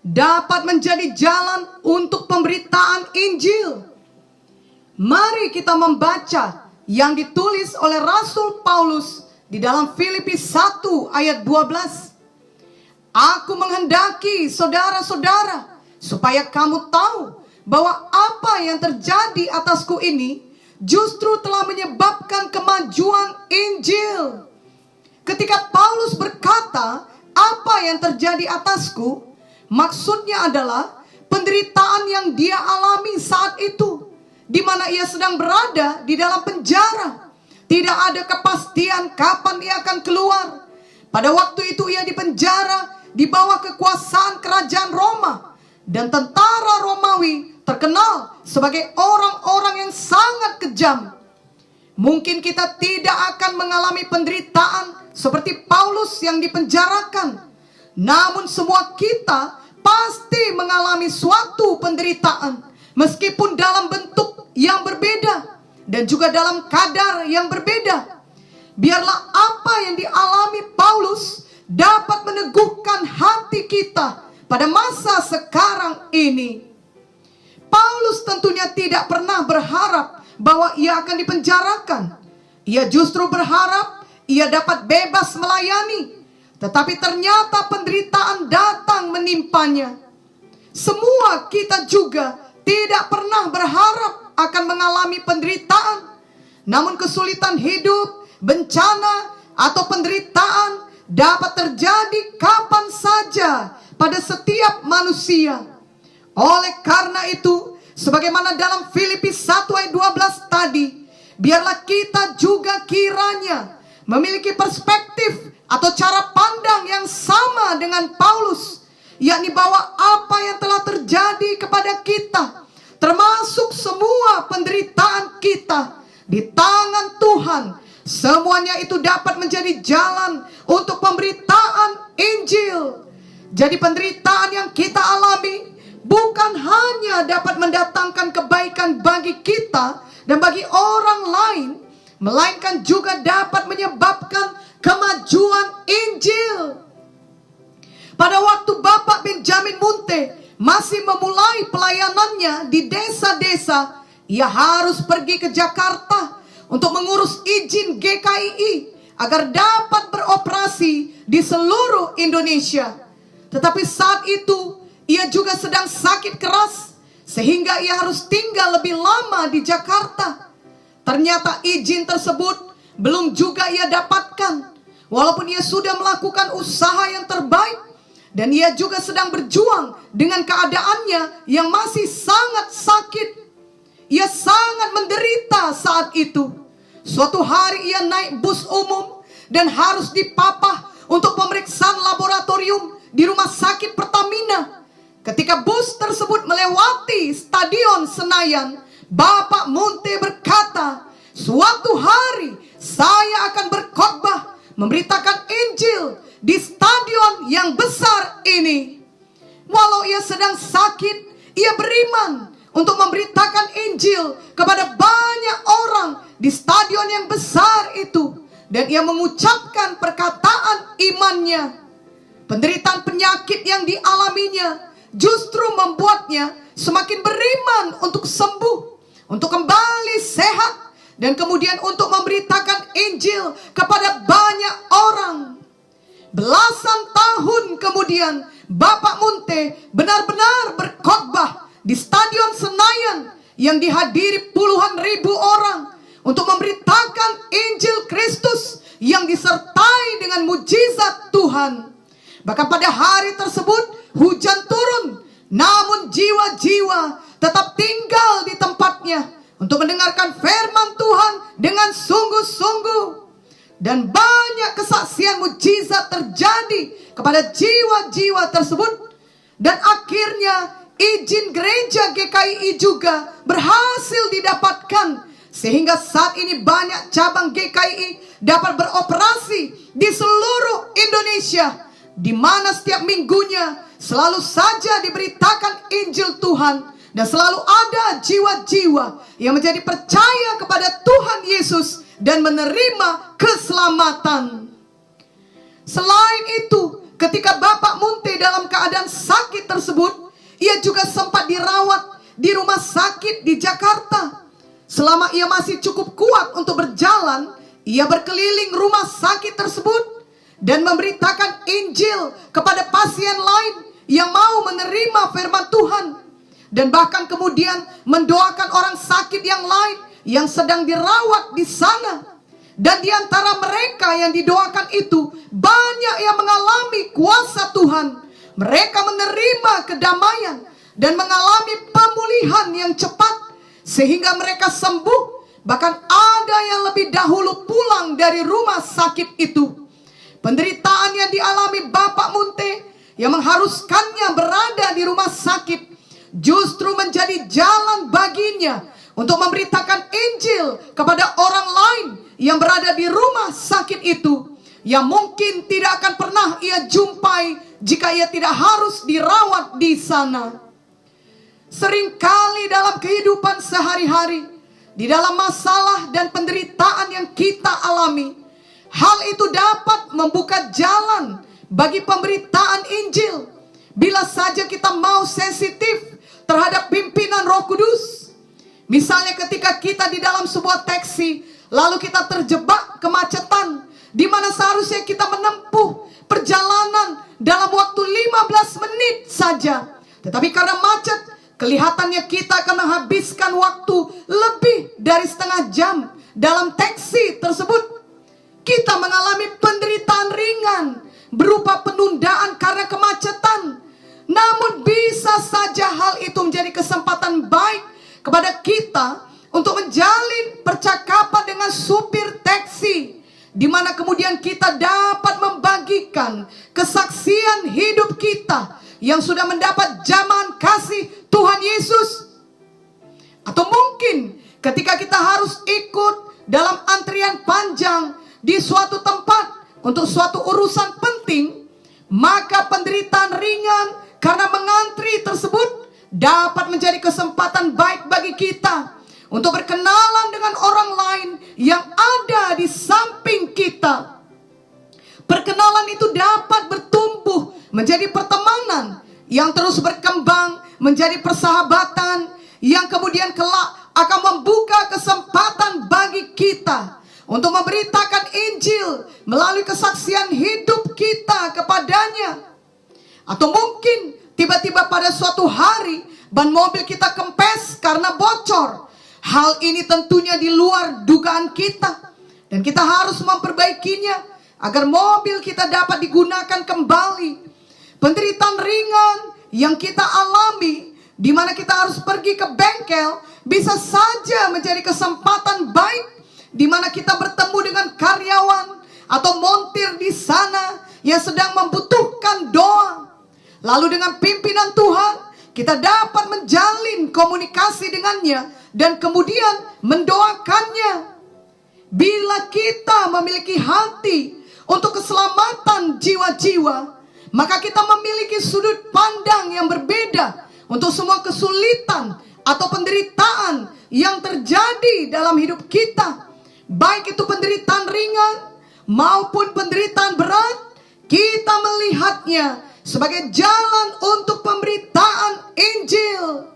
dapat menjadi jalan untuk pemberitaan Injil. Mari kita membaca yang ditulis oleh Rasul Paulus di dalam Filipi 1 ayat 12. Aku menghendaki saudara-saudara supaya kamu tahu bahwa apa yang terjadi atasku ini justru telah menyebabkan kemajuan Injil. Ketika Paulus berkata, apa yang terjadi atasku, maksudnya adalah penderitaan yang dia alami saat itu, di mana ia sedang berada di dalam penjara. Tidak ada kepastian kapan ia akan keluar. Pada waktu itu ia dipenjara di bawah kekuasaan kerajaan Roma, dan tentara Romawi terkenal sebagai orang-orang yang sangat kejam. Mungkin kita tidak akan mengalami penderitaan seperti Paulus yang dipenjarakan, namun semua kita pasti mengalami suatu penderitaan, meskipun dalam bentuk yang berbeda dan juga dalam kadar yang berbeda. Biarlah apa yang dialami Paulus dapat meneguhkan hati kita pada masa sekarang ini. Paulus tentunya tidak pernah berharap bahwa ia akan dipenjarakan. Ia justru berharap ia dapat bebas melayani. Tetapi ternyata penderitaan datang menimpanya. Semua kita juga tidak pernah berharap akan mengalami penderitaan. Namun kesulitan hidup, bencana, atau penderitaan dapat terjadi kapan saja pada setiap manusia. Oleh karena itu, sebagaimana dalam Filipi 1 ayat 12 tadi, biarlah kita juga kiranya memiliki perspektif atau cara pandang yang sama dengan Paulus, yakni bahwa apa yang telah terjadi kepada kita, termasuk semua penderitaan kita, di tangan Tuhan, semuanya itu dapat menjadi jalan untuk pemberitaan Injil. Jadi penderitaan yang kita alami bukan hanya dapat mendatangkan kebaikan bagi kita dan bagi orang lain, melainkan juga dapat menyebabkan kemajuan Injil. Pada waktu Bapak Benjamin Munte masih memulai pelayanannya di desa-desa, ia harus pergi ke Jakarta untuk mengurus izin GKII agar dapat beroperasi di seluruh Indonesia. Tetapi saat itu ia juga sedang sakit keras, sehingga ia harus tinggal lebih lama di Jakarta. Ternyata izin tersebut belum juga ia dapatkan, walaupun ia sudah melakukan usaha yang terbaik. Dan ia juga sedang berjuang dengan keadaannya yang masih sangat sakit. Ia sangat menderita saat itu. Suatu hari ia naik bus umum dan harus dipapah untuk pemeriksaan laboratorium di rumah sakit Pertamina. Ketika bus tersebut melewati Stadion Senayan, Bapak Munte berkata, suatu hari saya akan berkhotbah memberitakan Injil di stadion yang besar ini. Walau ia sedang sakit, ia beriman untuk memberitakan Injil kepada banyak orang di stadion yang besar itu. Dan ia mengucapkan perkataan imannya. Penderitaan penyakit yang dialaminya justru membuatnya semakin beriman untuk sembuh, untuk kembali sehat, dan kemudian untuk memberitakan Injil kepada banyak orang. Belasan tahun kemudian, Bapak Munte benar-benar berkhotbah di Stadion Senayan yang dihadiri puluhan ribu orang untuk memberitakan Injil Kristus yang disertai dengan mujizat Tuhan. Bahkan pada hari tersebut hujan turun, namun jiwa-jiwa tetap tinggal di tempatnya untuk mendengarkan firman Tuhan dengan sungguh-sungguh. Dan banyak kesaksian mujizat terjadi kepada jiwa-jiwa tersebut. Dan akhirnya izin gereja GKII juga berhasil didapatkan, sehingga saat ini banyak cabang GKII dapat beroperasi di seluruh Indonesia, di mana setiap minggunya selalu saja diberitakan Injil Tuhan, dan selalu ada jiwa-jiwa yang menjadi percaya kepada Tuhan Yesus dan menerima keselamatan. Selain itu, ketika Bapak Munte dalam keadaan sakit tersebut, ia juga sempat dirawat di rumah sakit di Jakarta. Selama ia masih cukup kuat untuk berjalan, ia berkeliling rumah sakit tersebut dan memberitakan Injil kepada pasien lain yang mau menerima firman Tuhan. Dan bahkan kemudian mendoakan orang sakit yang lain yang sedang dirawat di sana. Dan di antara mereka yang didoakan itu, banyak yang mengalami kuasa Tuhan. Mereka menerima kedamaian dan mengalami pemulihan yang cepat, sehingga mereka sembuh. Bahkan ada yang lebih dahulu pulang dari rumah sakit itu. Penderitaan yang dialami Bapak Munte yang mengharuskannya berada di rumah sakit, justru menjadi jalan baginya untuk memberitakan Injil kepada orang lain yang berada di rumah sakit itu, yang mungkin tidak akan pernah ia jumpai jika ia tidak harus dirawat di sana. Seringkali dalam kehidupan sehari-hari, di dalam masalah dan penderitaan yang kita alami, hal itu dapat membuka jalan bagi pemberitaan Injil, bila saja kita mau sensitif terhadap pimpinan Roh Kudus. Misalnya ketika kita di dalam sebuah taksi, lalu kita terjebak kemacetan, di mana seharusnya kita menempuh perjalanan dalam waktu 15 menit saja. Tetapi karena macet, kelihatannya kita akan menghabiskan waktu lebih dari setengah jam dalam taksi tersebut. Kita mengalami penderitaan ringan berupa penundaan karena kemacetan. Namun bisa saja hal itu menjadi kesempatan baik kepada kita untuk menjalin percakapan dengan supir taksi, di mana kemudian kita dapat membagikan kesaksian hidup kita yang sudah mendapat jaman kasih Tuhan Yesus. Atau mungkin ketika kita harus ikut dalam antrian panjang di suatu tempat untuk suatu urusan penting, maka penderitaan ringan karena mengantri tersebut dapat menjadi kesempatan baik bagi kita untuk berkenalan dengan orang lain yang ada di samping kita. Perkenalan itu dapat bertumbuh menjadi pertemanan yang terus berkembang menjadi persahabatan yang kemudian kelak akan membuka kesempatan bagi kita untuk memberitakan Injil melalui kesaksian hidup kita kepadanya. Atau mungkin tiba-tiba pada suatu hari ban mobil kita kempes karena bocor. Hal ini tentunya di luar dugaan kita, dan kita harus memperbaikinya agar mobil kita dapat digunakan kembali. Penderitaan ringan yang kita alami, di mana kita harus pergi ke bengkel, bisa saja menjadi kesempatan baik, di mana kita bertemu dengan karyawan atau montir di sana yang sedang membutuhkan doa. Lalu dengan pimpinan Tuhan, kita dapat menjalin komunikasi dengannya dan kemudian mendoakannya. Bila kita memiliki hati untuk keselamatan jiwa-jiwa, maka kita memiliki sudut pandang yang berbeda untuk semua kesulitan atau penderitaan yang terjadi dalam hidup kita. Baik itu penderitaan ringan maupun penderitaan berat, kita melihatnya sebagai jalan untuk pemberitaan Injil.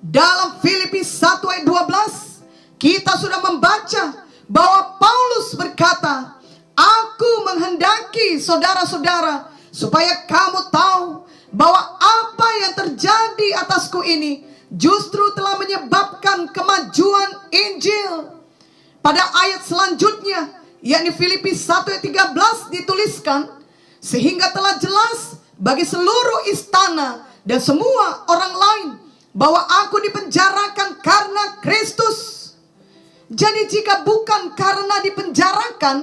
Dalam Filipi 1 ayat 12, kita sudah membaca bahwa Paulus berkata, "Aku menghendaki saudara-saudara supaya kamu tahu bahwa apa yang terjadi atasku ini justru telah menyebabkan kemajuan Injil." Pada ayat selanjutnya, yakni Filipi 1 ayat 13 dituliskan, "Sehingga telah jelas bagi seluruh istana dan semua orang lain bahwa aku dipenjarakan karena Kristus." Jadi jika bukan karena dipenjarakan,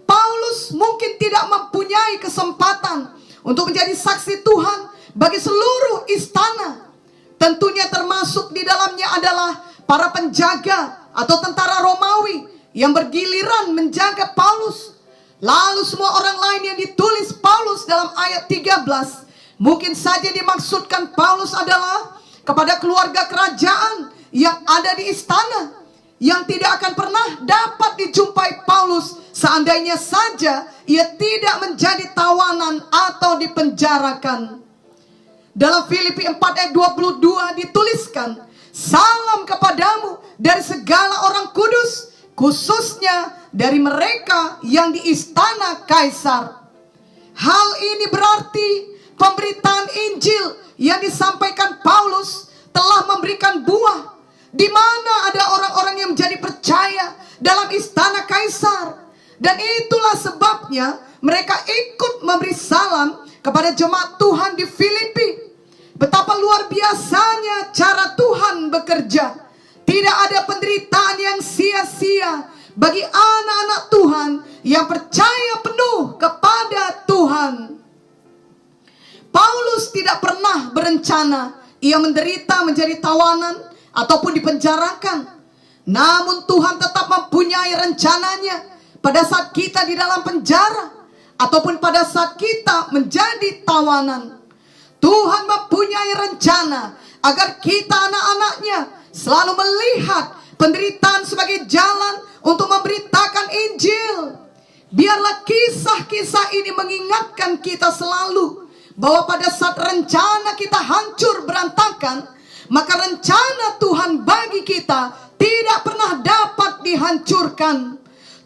Paulus mungkin tidak mempunyai kesempatan untuk menjadi saksi Tuhan bagi seluruh istana. Tentunya termasuk di dalamnya adalah para penjaga atau tentara Romawi yang bergiliran menjaga Paulus. Lalu semua orang lain yang ditulis Paulus dalam ayat 13, mungkin saja dimaksudkan Paulus adalah kepada keluarga kerajaan yang ada di istana, yang tidak akan pernah dapat dijumpai Paulus seandainya saja ia tidak menjadi tawanan atau dipenjarakan. Dalam Filipi 4 ayat 22 dituliskan, salam kepadamu dari segala orang kudus, khususnya dari mereka yang di istana Kaisar. Hal ini berarti pemberitaan Injil yang disampaikan Paulus telah memberikan buah, di mana ada orang-orang yang menjadi percaya dalam istana Kaisar. Dan itulah sebabnya mereka ikut memberi salam kepada jemaat Tuhan di Filipi. Betapa luar biasanya cara Tuhan bekerja. Tidak ada penderitaan yang sia-sia bagi anak-anak Tuhan yang percaya penuh kepada Tuhan. Paulus tidak pernah berencana ia menderita menjadi tawanan ataupun dipenjarakan. Namun Tuhan tetap mempunyai rencananya pada saat kita di dalam penjara ataupun pada saat kita menjadi tawanan. Tuhan mempunyai rencana agar kita anak-anaknya selalu melihat penderitaan sebagai jalan untuk memberitakan Injil. Biarlah kisah-kisah ini mengingatkan kita selalu bahwa pada saat rencana kita hancur berantakan, maka rencana Tuhan bagi kita tidak pernah dapat dihancurkan.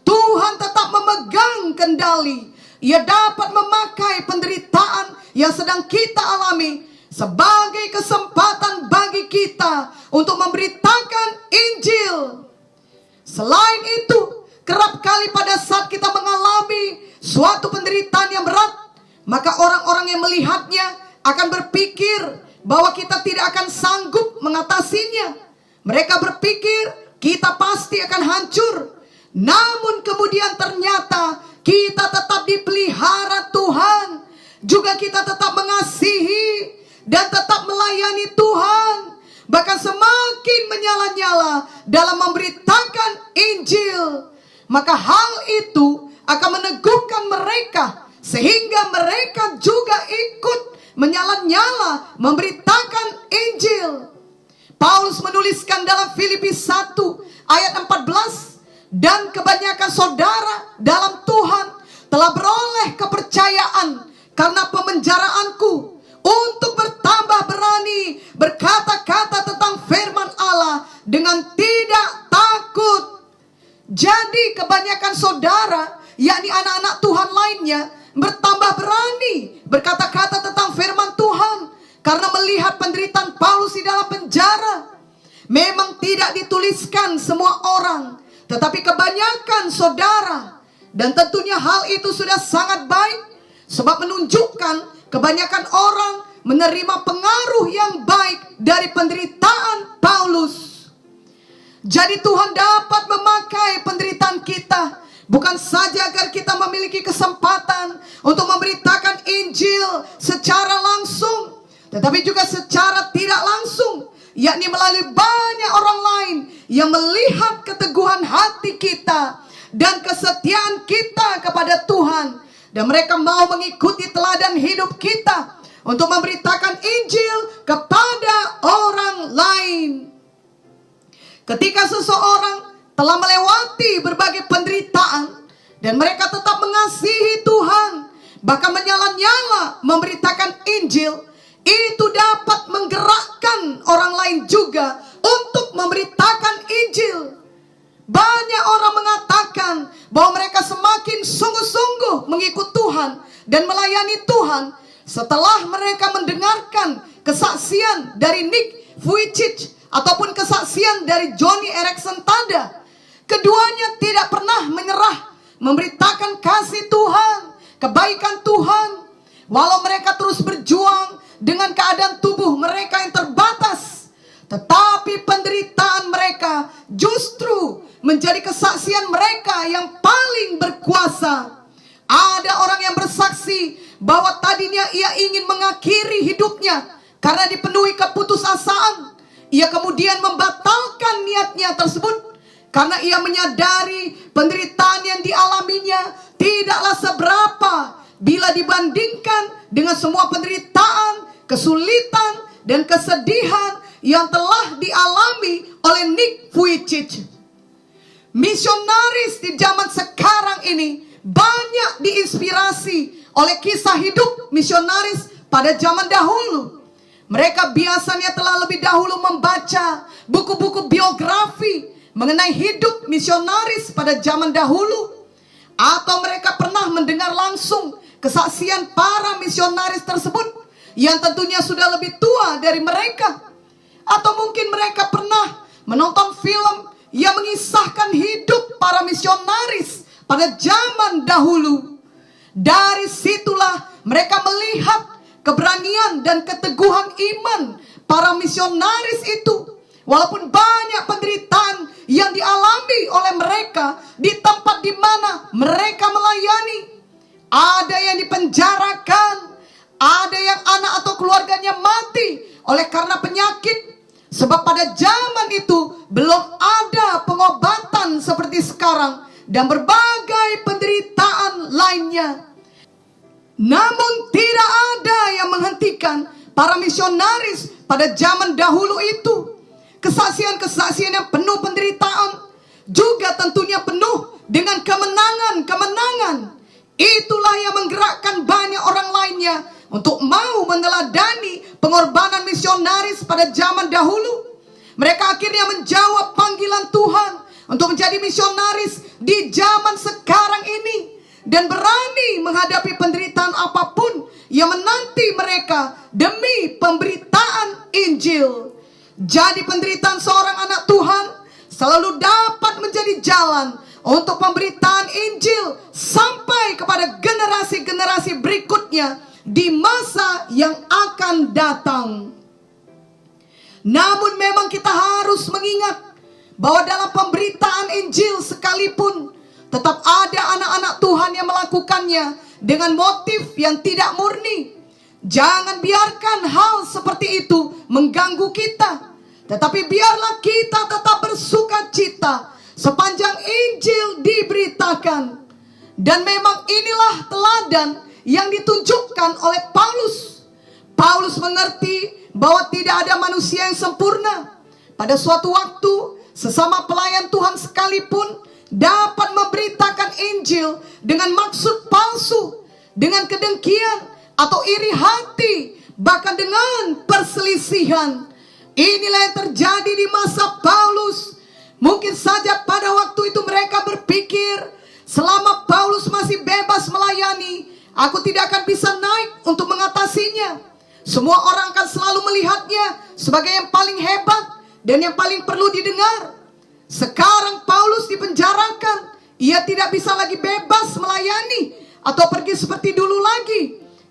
Tuhan tetap memegang kendali. Ia dapat memakai penderitaan yang sedang kita alami sebagai kesempatan bagi kita untuk memberitakan Injil. Selain itu, kerap kali pada saat kita mengalami suatu penderitaan yang berat, maka orang-orang yang melihatnya akan berpikir bahwa kita tidak akan sanggup mengatasinya. Mereka berpikir kita pasti akan hancur. Namun kemudian ternyata kita tetap dipelihara Tuhan. Juga kita tetap mengasihi dan tetap melayani Tuhan. Bahkan semakin menyala-nyala dalam memberitakan Injil. Maka hal itu akan meneguhkan mereka, sehingga mereka juga ikut menyala-nyala memberitakan Injil. Paulus menuliskan dalam Filipi 1 ayat 14, dan kebanyakan saudara dalam Tuhan telah beroleh kepercayaan karena pemenjaraanku, untuk bertambah berani berkata-kata tentang firman Allah dengan tidak takut. Jadi kebanyakan saudara, yakni anak-anak Tuhan lainnya, bertambah berani berkata-kata tentang firman Tuhan karena melihat penderitaan Paulus di dalam penjara. Memang tidak dituliskan semua orang, tetapi kebanyakan saudara. Dan tentunya hal itu sudah sangat baik, sebab menunjukkan kebanyakan orang menerima pengaruh yang baik dari penderitaan Paulus. Jadi Tuhan dapat memakai penderitaan kita, bukan saja agar kita memiliki kesempatan untuk memberitakan Injil secara langsung, tetapi juga secara tidak langsung, yakni melalui banyak orang lain yang melihat keteguhan hati kita dan kesetiaan kita kepada Tuhan, dan mereka mau mengikuti teladan hidup kita untuk memberitakan Injil kepada orang lain. Ketika seseorang telah melewati berbagai penderitaan dan mereka tetap mengasihi Tuhan, bahkan menyala-nyala memberitakan Injil, itu dapat menggerakkan orang lain juga untuk memberitakan Injil. Banyak orang mengatakan bahwa mereka semakin sungguh-sungguh mengikut Tuhan dan melayani Tuhan setelah mereka mendengarkan kesaksian dari Nick Vujicic ataupun kesaksian dari Joni Eareckson Tada. Keduanya tidak pernah menyerah memberitakan kasih Tuhan, kebaikan Tuhan, walau mereka terus berjuang dengan keadaan tubuh mereka yang terbatas. Tetapi penderitaan mereka justru menjadi kesaksian mereka yang paling berkuasa. Ada orang yang bersaksi bahwa tadinya ia ingin mengakhiri hidupnya karena dipenuhi keputusasaan. Ia kemudian membatalkan niatnya tersebut karena ia menyadari penderitaan yang dialaminya tidaklah seberapa bila dibandingkan dengan semua penderitaan, kesulitan, dan kesedihan yang telah dialami oleh Nick Vujicic. Misionaris di zaman sekarang ini banyak diinspirasi oleh kisah hidup misionaris pada zaman dahulu. Mereka biasanya telah lebih dahulu membaca buku-buku biografi mengenai hidup misionaris pada zaman dahulu. Atau mereka pernah mendengar langsung kesaksian para misionaris tersebut yang tentunya sudah lebih tua dari mereka. Atau mungkin mereka pernah menonton film yang mengisahkan hidup para misionaris pada zaman dahulu. Dari situlah mereka melihat keberanian dan keteguhan iman para misionaris itu. Walaupun banyak penderitaan yang dialami oleh mereka di tempat di mana mereka melayani. Ada yang dipenjarakan, ada yang anak atau keluarganya mati oleh karena penyakit. Sebab pada zaman itu belum ada pengobatan seperti sekarang dan berbagai penderitaan lainnya. Namun tidak ada yang menghentikan para misionaris pada zaman dahulu itu. Kesaksian-kesaksian yang penuh penderitaan, juga tentunya penuh dengan kemenangan-kemenangan. Itulah yang menggerakkan banyak orang lainnya untuk mau meneladani pengorbanan misionaris pada zaman dahulu. Mereka akhirnya menjawab panggilan Tuhan untuk menjadi misionaris di zaman sekarang ini, dan berani menghadapi penderitaan apapun yang menanti mereka demi pemberitaan Injil. Jadi penderitaan seorang anak Tuhan selalu dapat menjadi jalan untuk pemberitaan Injil sampai kepada generasi-generasi berikutnya di masa yang akan datang. Namun memang kita harus mengingat bahwa dalam pemberitaan Injil sekalipun tetap ada anak-anak Tuhan yang melakukannya dengan motif yang tidak murni. Jangan biarkan hal seperti itu mengganggu kita, tetapi biarlah kita tetap bersuka cita sepanjang Injil diberitakan. Dan memang inilah teladan yang ditunjukkan oleh Paulus. Paulus mengerti bahwa tidak ada manusia yang sempurna. Pada suatu waktu, sesama pelayan Tuhan sekalipun dapat memberitakan Injil dengan maksud palsu, dengan kedengkian atau iri hati, bahkan dengan perselisihan. Inilah yang terjadi di masa Paulus. Mungkin saja pada waktu itu mereka berpikir, selama Paulus masih bebas melayani, aku tidak akan bisa naik untuk mengatasinya. Semua orang akan selalu melihatnya sebagai yang paling hebat dan yang paling perlu didengar. Sekarang Paulus dipenjarakan, ia tidak bisa lagi bebas melayani atau pergi seperti dulu lagi.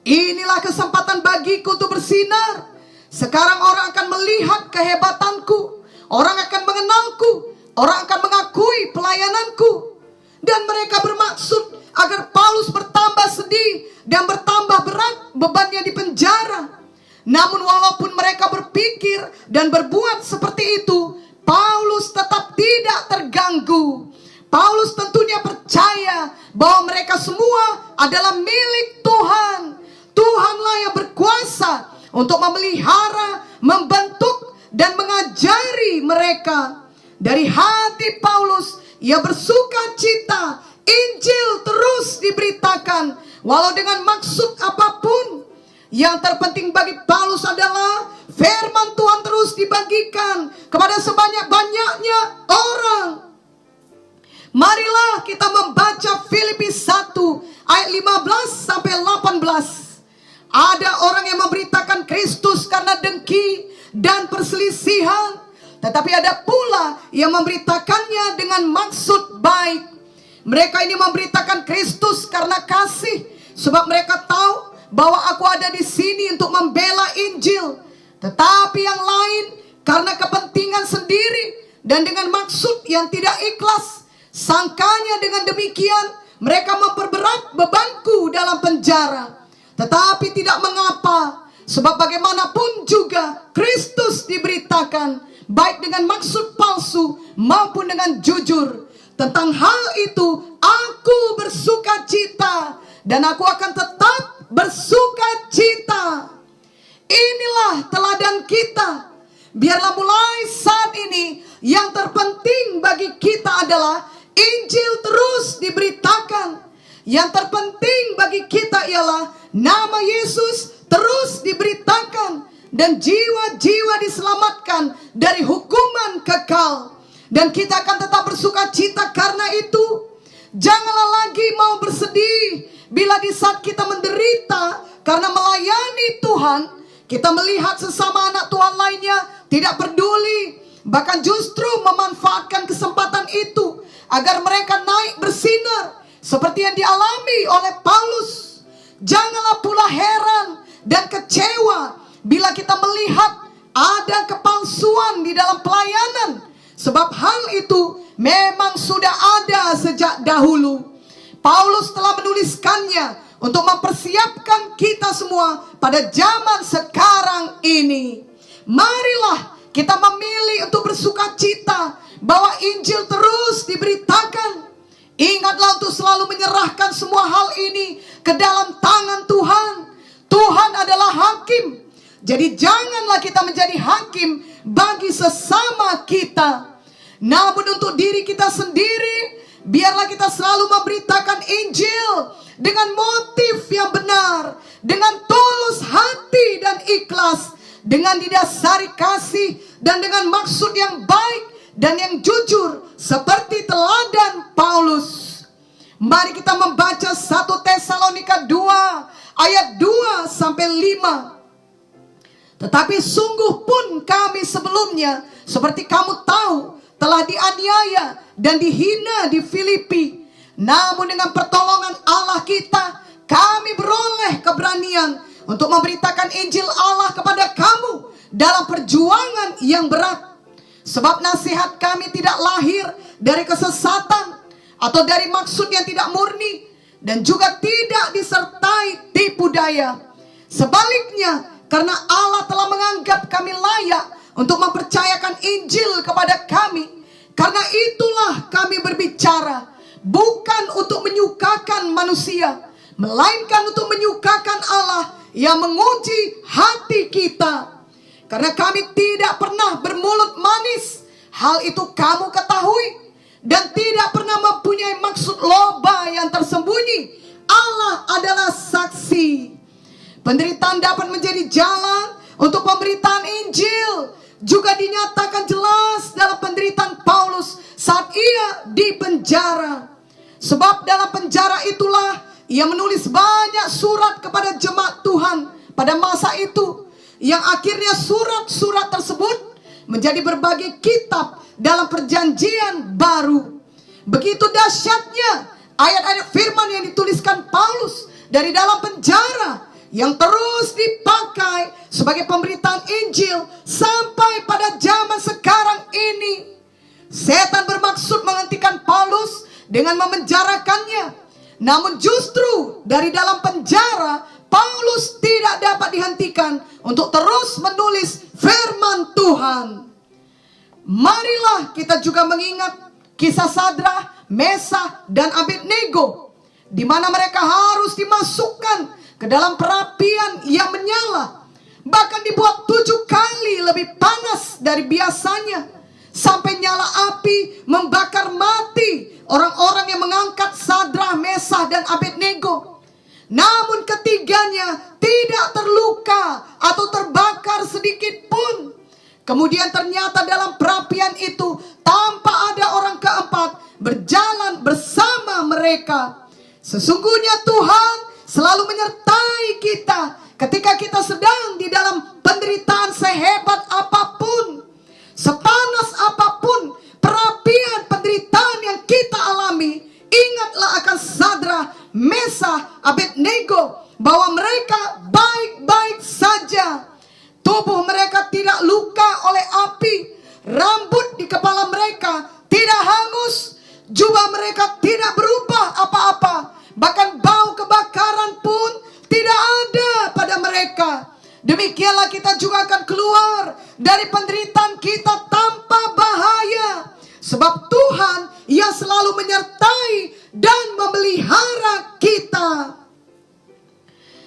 Inilah kesempatan bagiku untuk bersinar. Sekarang orang akan melihat kehebatanku, orang akan mengenalku, orang akan mengakui pelayananku. Dan mereka bermaksud agar Paulus bertambah sedih dan bertambah berat bebannya di penjara. Namun walaupun mereka berpikir dan berbuat seperti itu, Paulus tetap tidak terganggu. Paulus tentunya percaya bahwa mereka semua adalah milik Tuhan. Tuhanlah yang berkuasa untuk memelihara, membentuk, dan mengajari mereka. Dari hati Paulus, ia bersuka cita, Injil terus diberitakan, walau dengan maksud apapun. Yang terpenting bagi Paulus adalah firman Tuhan terus dibagikan kepada sebanyak-banyaknya orang. Marilah kita membaca Filipi 1 ayat 15 sampai 18. Ada orang yang memberitakan Kristus karena dengki dan perselisihan, tetapi ada pula yang memberitakannya dengan maksud baik. Mereka ini memberitakan Kristus karena kasih, sebab mereka tahu bahwa aku ada di sini untuk membela Injil. Tetapi yang lain karena kepentingan sendiri dan dengan maksud yang tidak ikhlas. Sangkanya dengan demikian mereka memperberat bebanku dalam penjara. Tetapi tidak mengapa, sebab bagaimanapun juga Kristus diberitakan, baik dengan maksud palsu maupun dengan jujur. Tentang hal itu aku bersuka cita, dan aku akan tetap bersuka cita. Inilah teladan kita. Biarlah mulai saat ini yang terpenting bagi kita adalah Injil terus diberitakan. Yang terpenting bagi kita ialah nama Yesus terus diberitakan dan jiwa-jiwa diselamatkan dari hukuman kekal. Dan kita akan tetap bersuka cita karena itu. Janganlah lagi mau bersedih bila di saat kita menderita karena melayani Tuhan, kita melihat sesama anak Tuhan lainnya tidak peduli, bahkan justru memanfaatkan kesempatan itu agar mereka naik bersinar seperti yang dialami oleh Paulus. Janganlah pula heran dan kecewa bila kita melihat ada kepalsuan di dalam pelayanan, sebab hal itu memang sudah ada sejak dahulu. Paulus telah menuliskannya untuk mempersiapkan kita semua pada zaman sekarang ini. Marilah kita memilih untuk bersuka cita bahwa Injil terus diberitakan. Ingatlah untuk selalu menyerahkan semua hal ini ke dalam tangan Tuhan. Tuhan adalah hakim. Jadi janganlah kita menjadi hakim bagi sesama kita. Namun untuk diri kita sendiri, biarlah kita selalu memberitakan Injil dengan motif yang benar, dengan tulus hati dan ikhlas, dengan didasari kasih dan dengan maksud yang baik dan yang jujur seperti teladan Paulus. Mari kita membaca 1 Tesalonika 2 ayat 2 sampai 5. Tetapi sungguh pun kami sebelumnya, seperti kamu tahu, telah dianiaya dan dihina di Filipi. Namun dengan pertolongan Allah kita, kami beroleh keberanian untuk memberitakan Injil Allah kepada kamu dalam perjuangan yang berat. Sebab nasihat kami tidak lahir dari kesesatan atau dari maksud yang tidak murni, dan juga tidak disertai tipu daya. Sebaliknya, karena Allah telah menganggap kami layak untuk mempercayakan Injil kepada kami, karena itulah kami berbicara, bukan untuk menyukakan manusia, melainkan untuk menyukakan Allah yang menguji hati kita. Karena kami tidak pernah bermulut manis, hal itu kamu ketahui, dan tidak pernah mempunyai maksud loba yang tersembunyi. Allah adalah saksi. Penderitaan dapat menjadi jalan untuk pemberitaan Injil. Juga dinyatakan jelas dalam penderitaan Paulus saat ia di penjara. Sebab dalam penjara itulah ia menulis banyak surat kepada jemaat Tuhan pada masa itu, yang akhirnya surat-surat tersebut menjadi berbagai kitab dalam perjanjian baru. Begitu dahsyatnya ayat-ayat firman yang dituliskan Paulus dari dalam penjara, yang terus dipakai sebagai pemberitaan Injil sampai pada zaman sekarang ini. Setan bermaksud menghentikan Paulus dengan memenjarakannya. Namun justru dari dalam penjara, Paulus tidak dapat dihentikan untuk terus menulis firman Tuhan. Marilah kita juga mengingat kisah Sadrah, Mesah, dan Abednego, di mana mereka harus dimasukkan ke dalam perapian yang menyala, bahkan dibuat 7 kali lebih panas dari biasanya, sampai nyala api membakar mati orang-orang yang mengangkat Sadrah, Mesah, dan Abednego. Namun ketiganya tidak terluka atau terbakar sedikit pun. Kemudian ternyata dalam perapian itu tanpa ada orang keempat berjalan bersama mereka. Sesungguhnya Tuhan selalu menyertai kita ketika kita sedang di dalam penderitaan sehebat apapun, sepanas apapun perapian penderitaan yang kita alami. Ingatlah akan Sadrah, Mesah, Abednego, bahwa mereka baik-baik saja. Tubuh mereka tidak luka oleh api, rambut di kepala mereka tidak hangus, jubah mereka tidak berubah apa-apa, bahkan bau kebakaran pun tidak ada pada mereka. Demikianlah kita juga akan keluar dari penderitaan kita tanpa bahaya, sebab Tuhan yang selalu menyertai dan memelihara kita.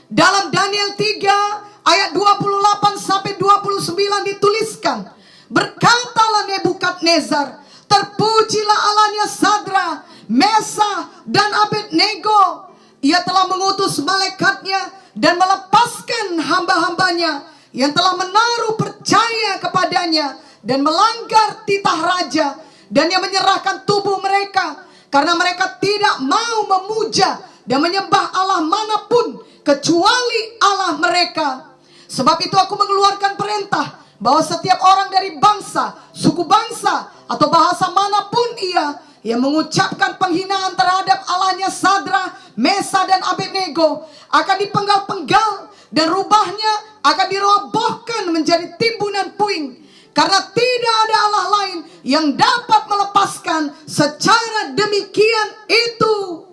Dalam Daniel 3 ayat 28 sampai 29 dituliskan, berkatalah Nebukadnezar, Terpujilah Allahnya Sadra, Mesa, dan Abednego. Ia telah mengutus malaikatnya dan melepaskan hamba-hambanya yang telah menaruh percaya kepadanya dan melanggar titah raja, dan yang menyerahkan tubuh mereka karena mereka tidak mau memuja dan menyembah Allah manapun kecuali Allah mereka. Sebab itu aku mengeluarkan perintah bahwa setiap orang dari bangsa, suku bangsa, atau bahasa manapun ia yang mengucapkan penghinaan terhadap Allahnya Sadra, Mesa, dan Abednego akan dipenggal-penggal dan rubahnya akan dirobohkan menjadi timbunan puing. Karena tidak ada Allah lain yang dapat melepaskan secara demikian itu.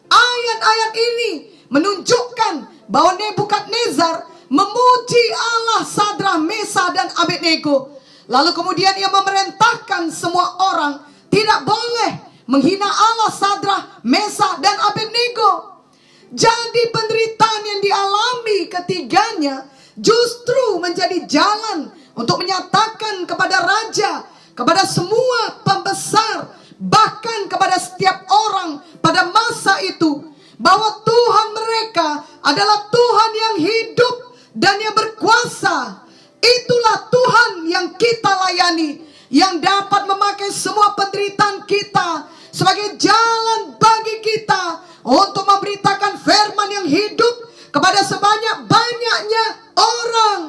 Ayat-ayat ini menunjukkan bahwa Nebukadnezar memuji Allah Sadra, Mesa, dan Abednego. Lalu kemudian ia memerintahkan semua orang tidak boleh menghina Allah Sadra, Mesa, dan Abednego. Jadi penderitaan yang dialami ketiganya justru menjadi jalan untuk menyatakan kepada raja, kepada semua pembesar, bahkan kepada setiap orang pada masa itu, bahwa Tuhan mereka adalah Tuhan yang hidup dan yang berkuasa. Itulah Tuhan yang kita layani, yang dapat memakai semua penderitaan kita sebagai jalan bagi kita untuk memberitakan firman yang hidup kepada sebanyak-banyaknya orang.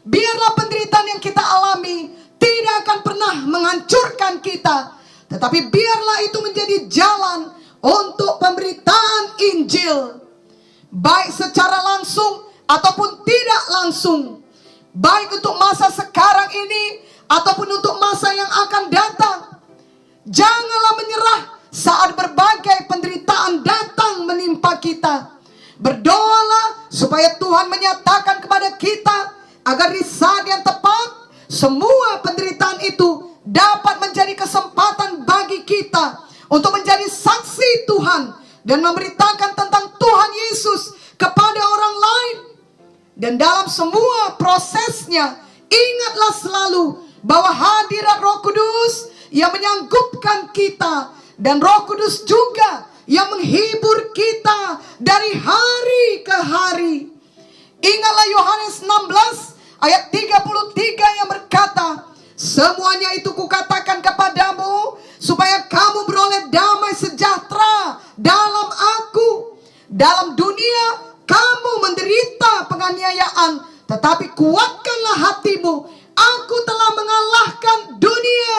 Biarlah penderitaan yang kita alami tidak akan pernah menghancurkan kita, tetapi biarlah itu menjadi jalan untuk pemberitaan Injil, baik secara langsung ataupun tidak langsung, baik untuk masa sekarang ini ataupun untuk masa yang akan datang. Janganlah menyerah saat berbagai penderitaan datang menimpa kita. Berdoalah supaya Tuhan menyatakan kepada kita agar di saat yang tepat semua penderitaan itu dapat menjadi kesempatan bagi kita untuk menjadi saksi Tuhan dan memberitakan tentang Tuhan Yesus kepada orang lain. Dan dalam semua prosesnya, ingatlah selalu bahwa hadirat Roh Kudus yang menyanggupkan kita, dan Roh Kudus juga yang menghibur kita dari hari ke hari. Ingatlah Yohanes 16 ayat 33 yang berkata, semuanya itu kukatakan kepadamu supaya kamu beroleh damai sejahtera dalam aku. Dalam dunia kamu menderita penganiayaan, tetapi kuatkanlah hatimu, aku telah mengalahkan dunia.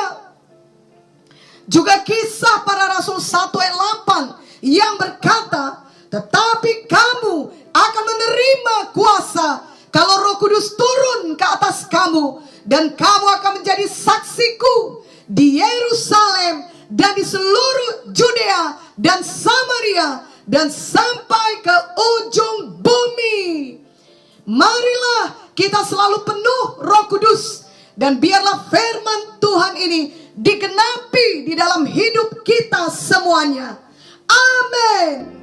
Juga kisah para rasul 1 ayat 8 yang berkata, tetapi kamu akan menerima kuasa kalau Roh Kudus turun ke atas kamu, dan kamu akan menjadi saksiku di Yerusalem dan di seluruh Judea dan Samaria dan sampai ke ujung bumi. Marilah kita selalu penuh Roh Kudus, dan biarlah firman Tuhan ini digenapi di dalam hidup kita semuanya. Amin.